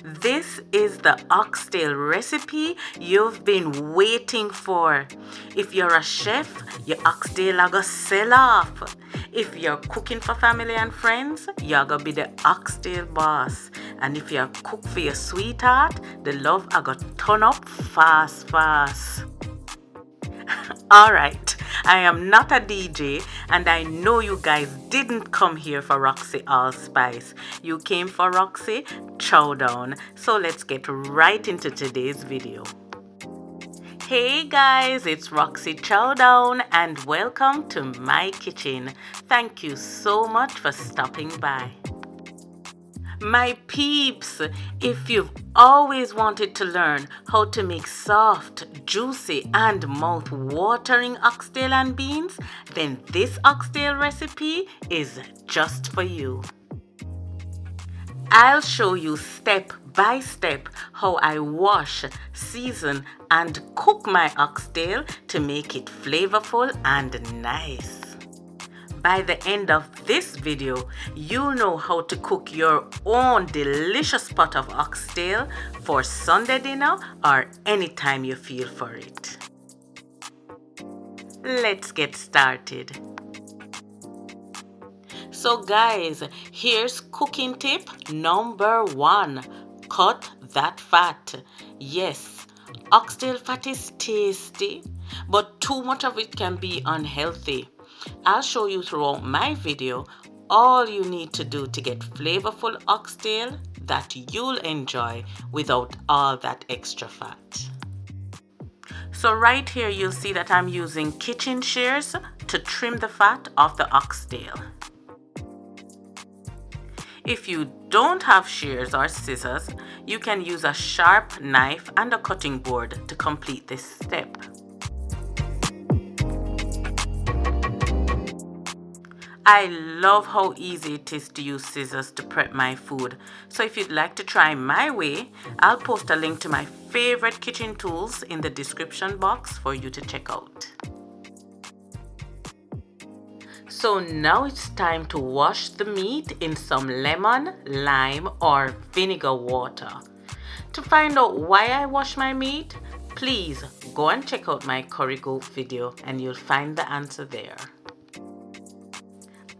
This is the oxtail recipe you've been waiting for. If you're a chef, your oxtail are gonna sell off. If you're cooking for family and friends, you're gonna be the oxtail boss. And if you're cook for your sweetheart, the love are gonna turn up fast. Alright, I am not a DJ and I know you guys didn't come here for Roxy Allspice. You came for Roxy Chowdown. So let's get right into today's video. Hey guys, it's Roxy Chowdown and welcome to my kitchen. Thank you so much for stopping by. My peeps, if you've always wanted to learn how to make soft, juicy and mouth-watering oxtail and beans, then this oxtail recipe is just for you. I'll show you step by step how I wash, season and cook my oxtail to make it flavorful and nice. By the end of this video, you'll know how to cook your own delicious pot of oxtail for Sunday dinner or anytime you feel for it. Let's get started. So guys, here's cooking tip number 1. Cut that fat. Yes, oxtail fat is tasty, but too much of it can be unhealthy. I'll show you throughout my video all you need to do to get flavorful oxtail that you'll enjoy without all that extra fat. So right here you'll see that I'm using kitchen shears to trim the fat off the oxtail. If you don't have shears or scissors, you can use a sharp knife and a cutting board to complete this step. I love how easy it is to use scissors to prep my food. So if you'd like to try my way, I'll post a link to my favorite kitchen tools in the description box for you to check out. So now it's time to wash the meat in some lemon, lime or vinegar water. To find out why I wash my meat, please go and check out my curry goat video and you'll find the answer there.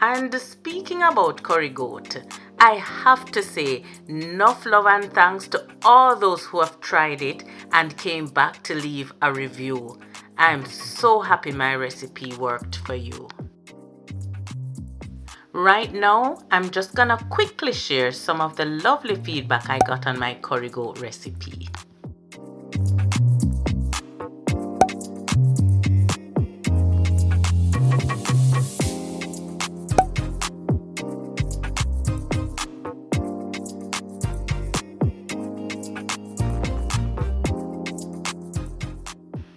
And speaking about curry goat, I have to say enough love and thanks to all those who have tried it and came back to leave a review. I'm so happy my recipe worked for you. Right now, I'm just gonna quickly share some of the lovely feedback I got on my curry goat recipe.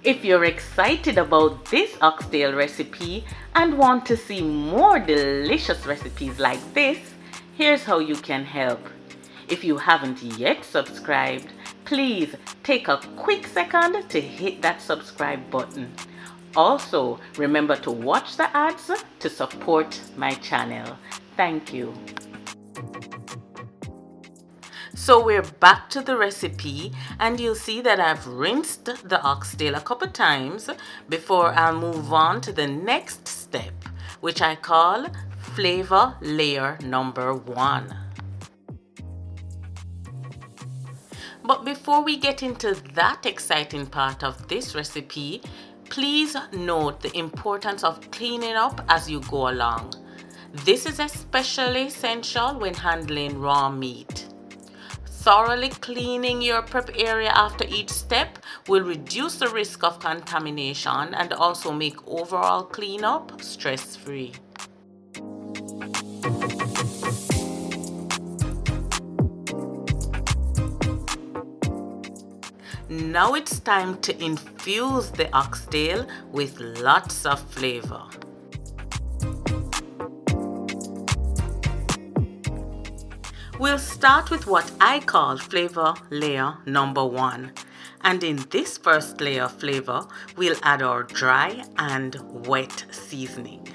If you're excited about this oxtail recipe and want to see more delicious recipes like this, here's how you can help. If you haven't yet subscribed, please take a quick second to hit that subscribe button. Also, remember to watch the ads to support my channel. Thank you. So we're back to the recipe and you'll see that I've rinsed the oxtail a couple times before I'll move on to the next step, which I call flavor layer number 1. But before we get into that exciting part of this recipe, please note the importance of cleaning up as you go along. This is especially essential when handling raw meat. Thoroughly cleaning your prep area after each step will reduce the risk of contamination and also make overall cleanup stress-free. Now it's time to infuse the oxtail with lots of flavor. We'll start with what I call flavor layer number 1. And in this first layer of flavor, we'll add our dry and wet seasoning.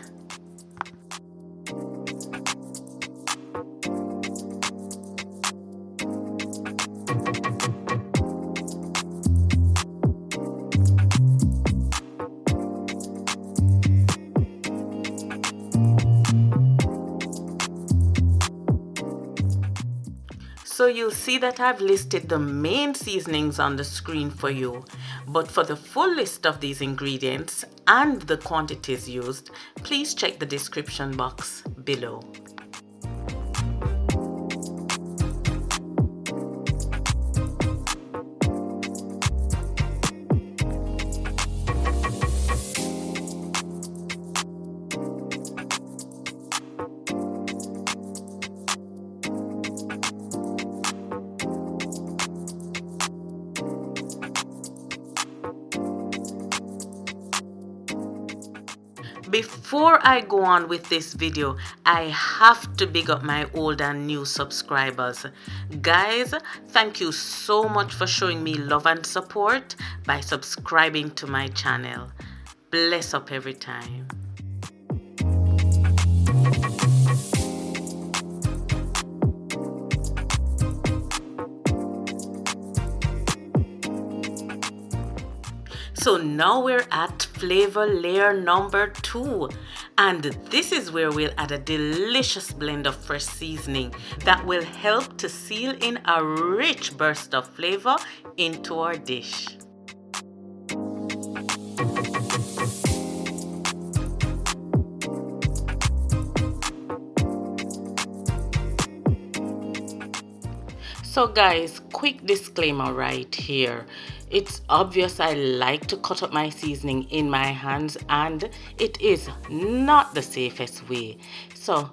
So you'll see that I've listed the main seasonings on the screen for you. But for the full list of these ingredients and the quantities used, please check the description box below. Before I go on with this video, I have to big up my old and new subscribers. Guys, thank you so much for showing me love and support by subscribing to my channel. Bless up every time. So now we're at flavor layer number 2, and this is where we'll add a delicious blend of fresh seasoning that will help to seal in a rich burst of flavor into our dish. So guys, quick disclaimer right here. It's obvious I like to cut up my seasoning in my hands, and it is not the safest way. So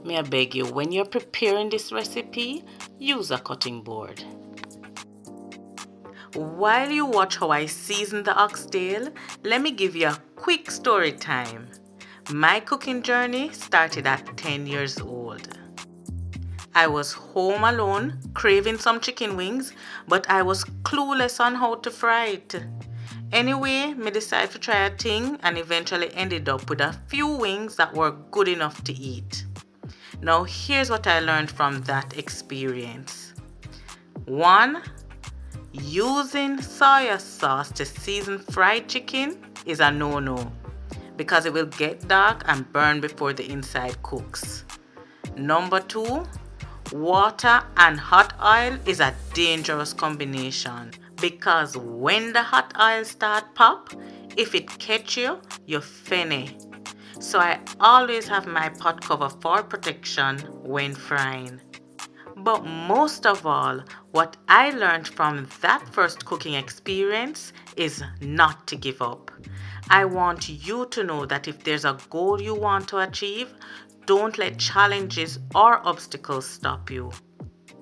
may I beg you, when you're preparing this recipe, use a cutting board. While you watch how I season the oxtail, let me give you a quick story time. My cooking journey started at 10 years old. I was home alone, craving some chicken wings, but I was clueless on how to fry it. Anyway, me decided to try a thing and eventually ended up with a few wings that were good enough to eat. Now here's what I learned from that experience. 1. Using soya sauce to season fried chicken is a no-no because it will get dark and burn before the inside cooks. Number 2. Water and hot oil is a dangerous combination because when the hot oil start pop, if it catch you, you're finny. So I always have my pot cover for protection when frying. But most of all, what I learned from that first cooking experience is not to give up. I want you to know that if there's a goal you want to achieve, don't let challenges or obstacles stop you.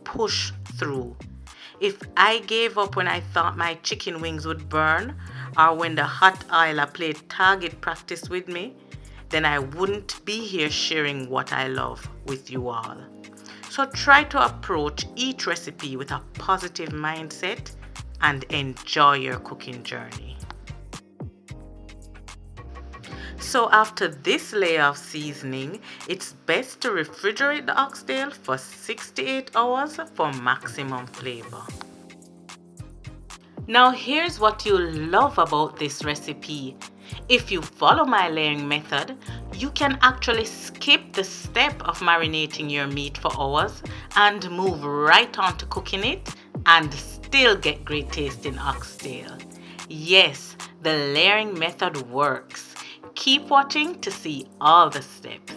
Push through. If I gave up when I thought my chicken wings would burn, or when the hot oil played target practice with me, then I wouldn't be here sharing what I love with you all. So try to approach each recipe with a positive mindset and enjoy your cooking journey. So after this layer of seasoning, it's best to refrigerate the oxtail for 6 to 8 hours for maximum flavor. Now here's what you'll love about this recipe. If you follow my layering method, you can actually skip the step of marinating your meat for hours and move right on to cooking it and still get great tasting oxtail. Yes, the layering method works. Keep watching to see all the steps.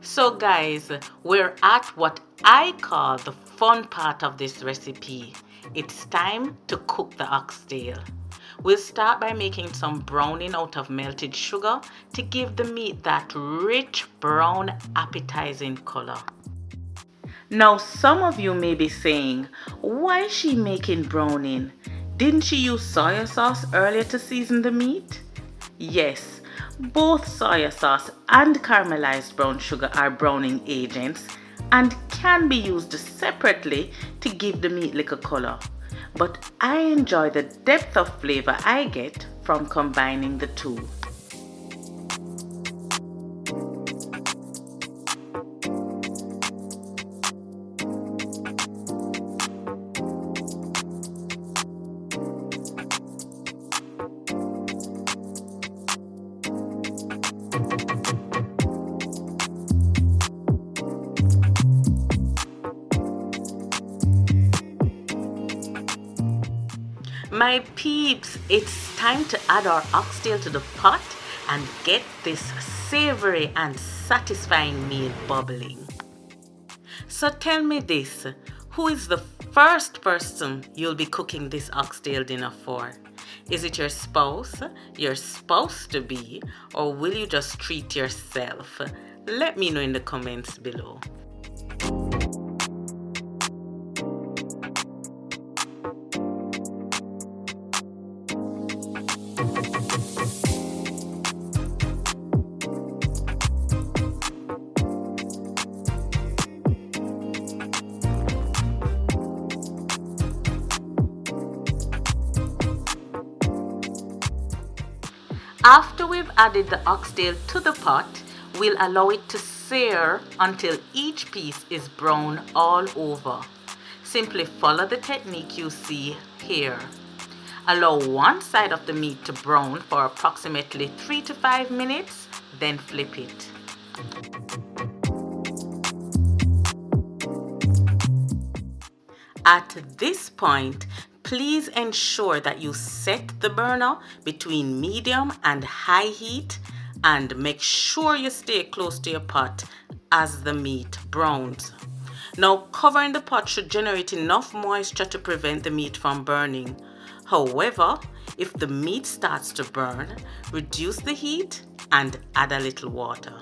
So guys, we're at what I call the fun part of this recipe. It's time to cook the oxtail. We'll start by making some browning out of melted sugar to give the meat that rich brown appetizing color. Now some of you may be saying, why is she making browning? Didn't she use soya sauce earlier to season the meat? Yes, both soya sauce and caramelized brown sugar are browning agents and can be used separately to give the meat liquor color. But I enjoy the depth of flavor I get from combining the two. My peeps, it's time to add our oxtail to the pot and get this savory and satisfying meal bubbling. So tell me this, who is the first person you'll be cooking this oxtail dinner for? Is it your spouse, your spouse-to-be, or will you just treat yourself? Let me know in the comments below. After we've added the oxtail to the pot, we'll allow it to sear until each piece is brown all over. Simply follow the technique you see here. Allow one side of the meat to brown for approximately 3 to 5 minutes, then flip it. At this point, please ensure that you set the burner between medium and high heat and make sure you stay close to your pot as the meat browns. Now, covering the pot should generate enough moisture to prevent the meat from burning. However, if the meat starts to burn, reduce the heat and add a little water.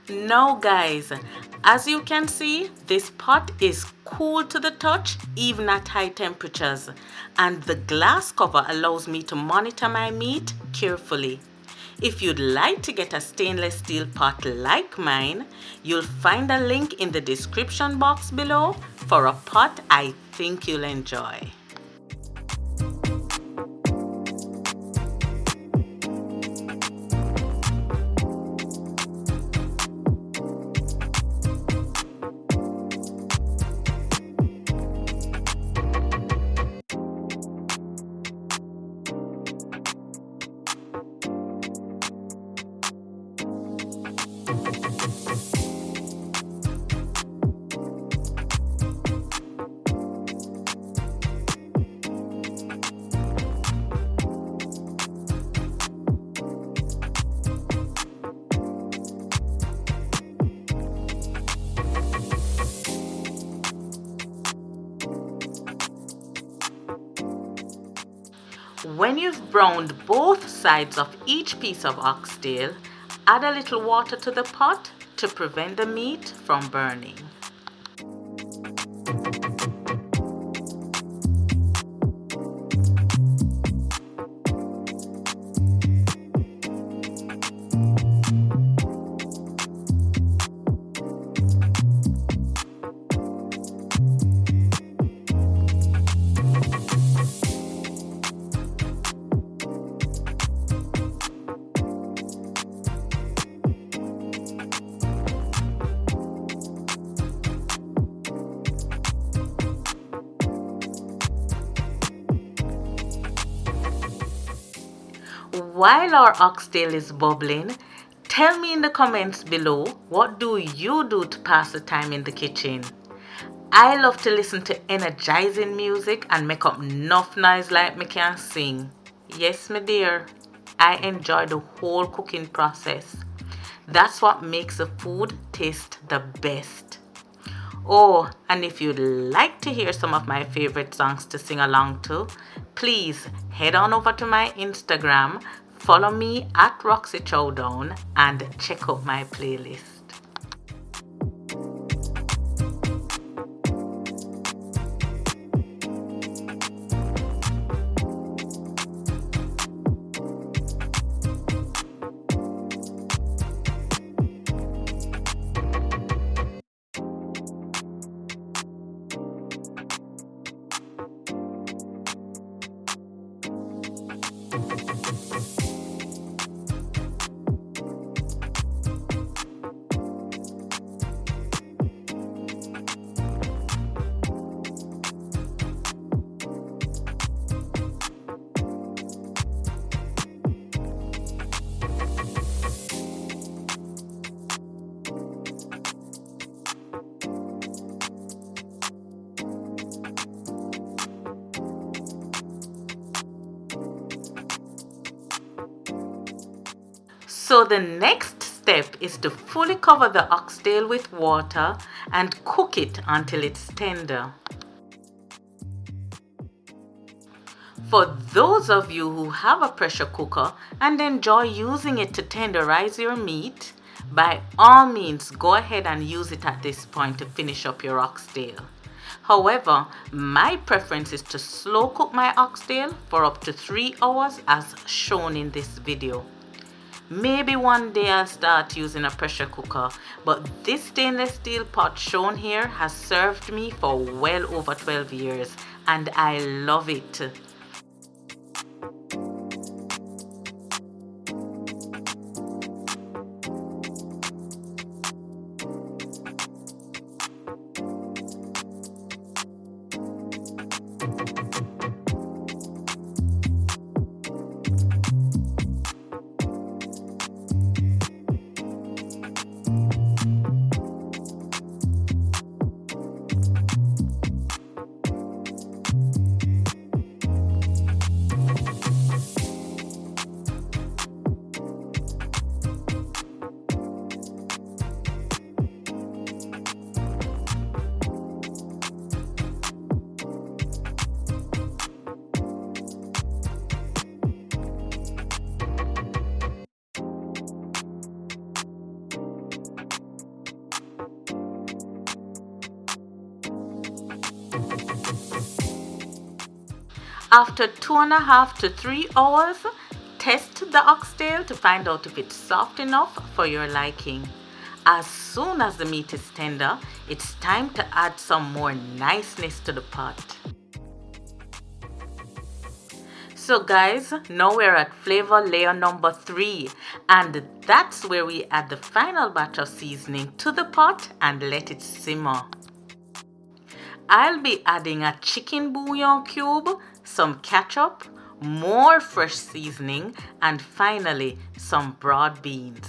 Now guys, as you can see, this pot is cool to the touch even at high temperatures, and the glass cover allows me to monitor my meat carefully. If you'd like to get a stainless steel pot like mine, you'll find a link in the description box below for a pot I think you'll enjoy. When you've browned both sides of each piece of oxtail, add a little water to the pot to prevent the meat from burning. While our oxtail is bubbling, tell me in the comments below, what do you do to pass the time in the kitchen? I love to listen to energizing music and make up enough noise like me can sing. Yes, my dear, I enjoy the whole cooking process. That's what makes the food taste the best. Oh, and if you'd like to hear some of my favorite songs to sing along to, please head on over to my Instagram, follow me at Roxy Chow and check out my playlist. So the next step is to fully cover the oxtail with water and cook it until it's tender. For those of you who have a pressure cooker and enjoy using it to tenderize your meat, by all means go ahead and use it at this point to finish up your oxtail. However, my preference is to slow cook my oxtail for up to 3 hours as shown in this video. Maybe one day I'll start using a pressure cooker, but this stainless steel pot shown here has served me for well over 12 years and I love it. After 2.5 to 3 hours, test the oxtail to find out if it's soft enough for your liking. As soon as the meat is tender, it's time to add some more niceness to the pot. So guys, now we're at flavor layer number 3, and that's where we add the final batch of seasoning to the pot and let it simmer. I'll be adding a chicken bouillon cube, some ketchup, more fresh seasoning, and finally some broad beans.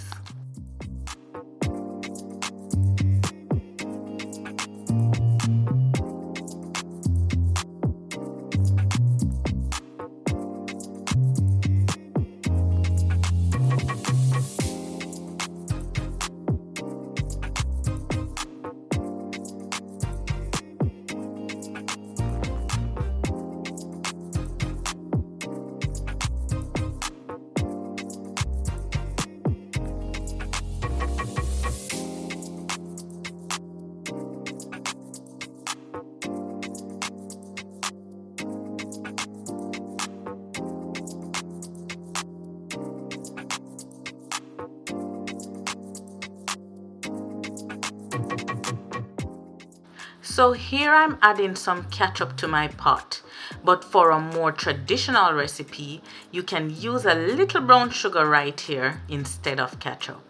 So here I'm adding some ketchup to my pot, but for a more traditional recipe, you can use a little brown sugar right here instead of ketchup.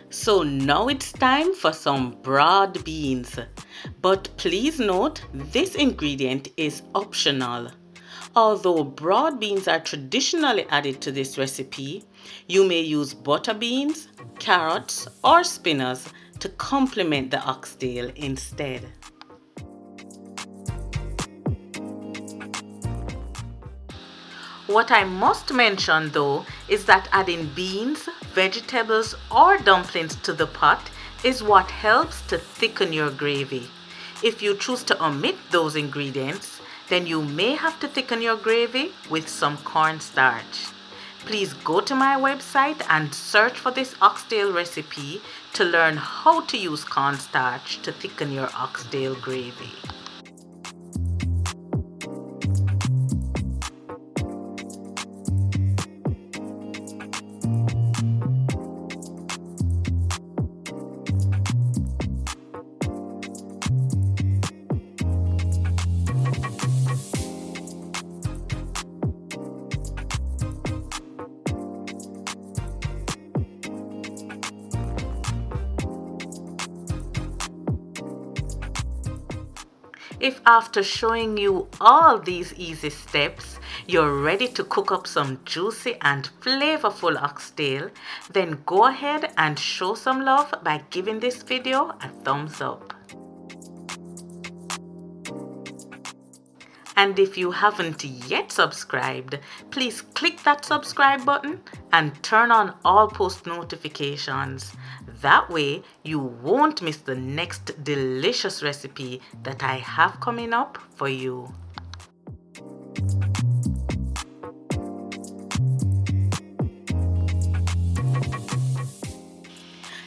So now it's time for some broad beans. But please note, this ingredient is optional. Although broad beans are traditionally added to this recipe, you may use butter beans, carrots, or spinners to complement the oxtail instead. What I must mention though is that adding beans, vegetables or dumplings to the pot is what helps to thicken your gravy. If you choose to omit those ingredients, then you may have to thicken your gravy with some cornstarch. Please go to my website and search for this oxtail recipe to learn how to use cornstarch to thicken your oxtail gravy. If after showing you all these easy steps, you're ready to cook up some juicy and flavorful oxtail, then go ahead and show some love by giving this video a thumbs up. And if you haven't yet subscribed, please click that subscribe button and turn on all post notifications. That way you won't miss the next delicious recipe that I have coming up for you.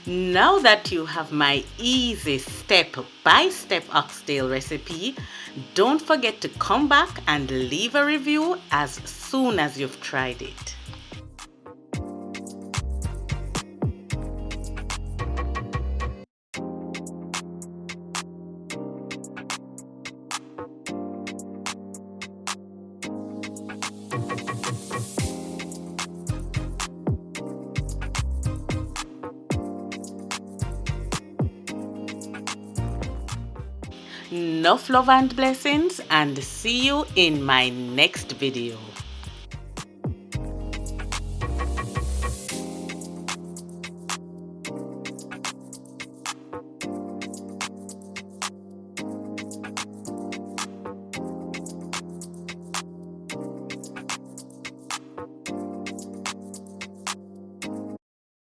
Now that you have my easy step-by-step oxtail recipe, don't forget to come back and leave a review as soon as you've tried it. Enough love and blessings, and see you in my next video.